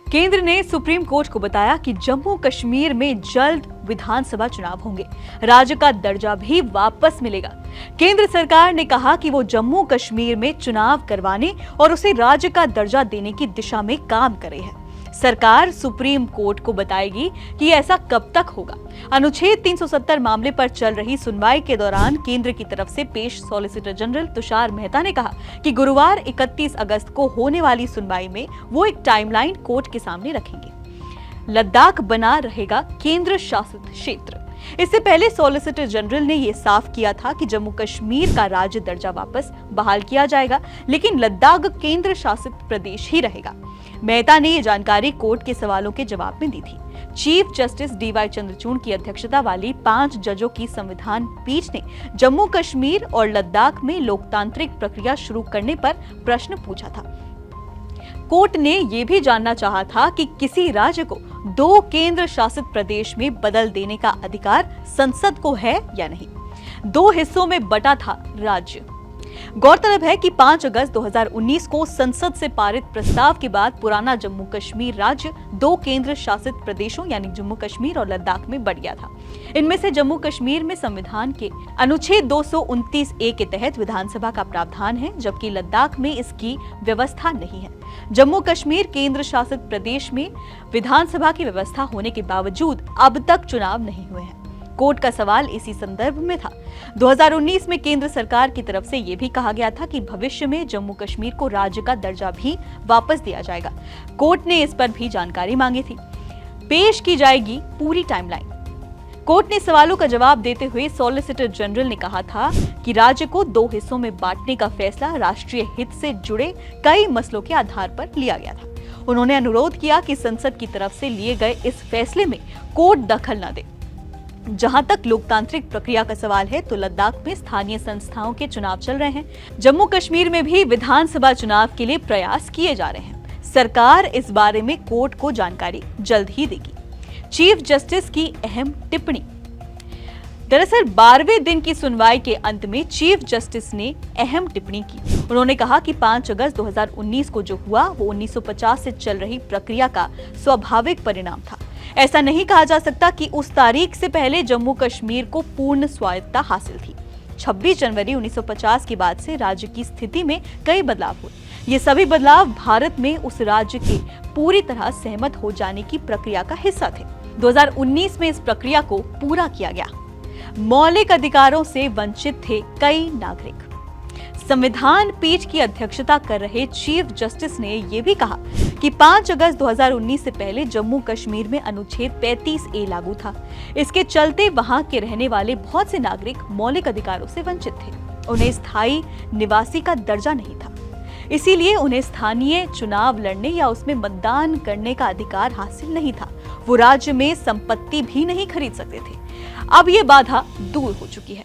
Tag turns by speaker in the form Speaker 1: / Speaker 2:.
Speaker 1: केंद्र ने supreme court को बताया कि जम्मू कश्मीर में जल्द विधानसभा चुनाव होंगे, राज्य का दर्जा भी वापस मिलेगा। केंद्र सरकार ने कहा कि वो जम्मू कश्मीर में चुनाव करवाने और उसे राज्य का दर्जा देने की दिशा में काम कर रही है। सरकार सुप्रीम कोर्ट को बताएगी कि ऐसा कब तक होगा। अनुच्छेद 370 मामले पर चल रही सुनवाई के दौरान केंद्र की तरफ से पेश सॉलिसिटर जनरल तुषार मेहता ने कहा कि गुरुवार 31 अगस्त को होने वाली सुनवाई में वो एक टाइमलाइन कोर्ट के सामने रखेंगे। लद्दाख बना रहेगा केंद्र शासित क्षेत्र। इससे पहले सॉलिसिटर जनरल ने यह साफ किया था कि जम्मू कश्मीर का राज्य दर्जा वापस बहाल किया जाएगा, लेकिन लद्दाख केंद्र शासित प्रदेश ही रहेगा। मेहता ने यह जानकारी कोर्ट के सवालों के जवाब में दी थी। चीफ जस्टिस डीवाई चंद्रचूड़ की अध्यक्षता वाली 5 जजों की संविधान पीठ ने जम्मू कश्मीर और लद्दाख में लोकतांत्रिक प्रक्रिया शुरू करने पर प्रश्न पूछा था। कोर्ट ने यह भी जानना चाहा था कि किसी राज्य को 2 केंद्र शासित प्रदेश में बदल देने का अधिकार संसद को है या नहीं। 2 हिस्सों में बटा था राज्य। गौरतलब है कि 5 अगस्त 2019 को संसद से पारित प्रस्ताव के बाद पुराना जम्मू कश्मीर राज्य 2 केंद्र शासित प्रदेशों यानी जम्मू कश्मीर और लद्दाख में बढ़ गया था। इनमें से जम्मू कश्मीर में संविधान के अनुच्छेद 229 ए के तहत विधानसभा का प्रावधान है, जबकि लद्दाख में इसकी व्यवस्था नहीं है। जम्मू कश्मीर केंद्र शासित प्रदेश में विधानसभा की व्यवस्था होने के बावजूद अब तक चुनाव नहीं हुए हैं। कोर्ट का सवाल इसी संदर्भ में था। 2019 में केंद्र सरकार की तरफ से यह भी कहा गया था कि भविष्य में जम्मू कश्मीर को राज्य का दर्जा भी वापस दिया जाएगा। कोर्ट ने इस पर भी जानकारी मांगी थी। पेश की जाएगी पूरी टाइमलाइन। कोर्ट ने सवालों का जवाब देते हुए सॉलिसिटर जनरल ने कहा था कि राज्य को 2 हिस्सों में बांटने का फैसला राष्ट्रीय हित से जुड़े कई मसलों के आधार पर लिया गया था। उन्होंने अनुरोध किया कि संसद की तरफ से लिए गए इस फैसले में कोर्ट दखल न दे। जहां तक लोकतांत्रिक प्रक्रिया का सवाल है तो लद्दाख में स्थानीय संस्थाओं के चुनाव चल रहे हैं। जम्मू कश्मीर में भी विधानसभा चुनाव के लिए प्रयास किए जा रहे हैं। सरकार इस बारे में कोर्ट को जानकारी जल्द ही देगी। चीफ जस्टिस की अहम टिप्पणी। दरअसल 12वें दिन की सुनवाई के अंत में चीफ जस्टिस ने अहम टिप्पणी की। उन्होंने कहा कि 5 अगस्त 2019 को जो हुआ वो 1950 से चल रही प्रक्रिया का स्वाभाविक परिणाम था। ऐसा नहीं कहा जा सकता कि उस तारीख से पहले जम्मू कश्मीर को पूर्ण स्वायत्तता हासिल थी। 26 जनवरी 1950 के बाद से राज्य की स्थिति में कई बदलाव हुए। ये सभी बदलाव भारत में उस राज्य के पूरी तरह सहमत हो जाने की प्रक्रिया का हिस्सा थे। 2019 में इस प्रक्रिया को पूरा किया गया। मौलिक अधिकारों से वंचित थे कई नागरिक। संविधान पीठ की अध्यक्षता कर रहे चीफ जस्टिस ने यह भी कहा कि 5 अगस्त 2019 से पहले जम्मू कश्मीर में अनुच्छेद 35 ए लागू था। इसके चलते वहां के रहने वाले बहुत से नागरिक मौलिक अधिकारों से वंचित थे। उन्हें स्थायी निवासी का दर्जा नहीं था, इसीलिए उन्हें स्थानीय चुनाव लड़ने या उसमें मतदान करने का अधिकार हासिल नहीं था। वो राज्य में संपत्ति भी नहीं खरीद सकते थे। अब ये बाधा दूर हो चुकी है।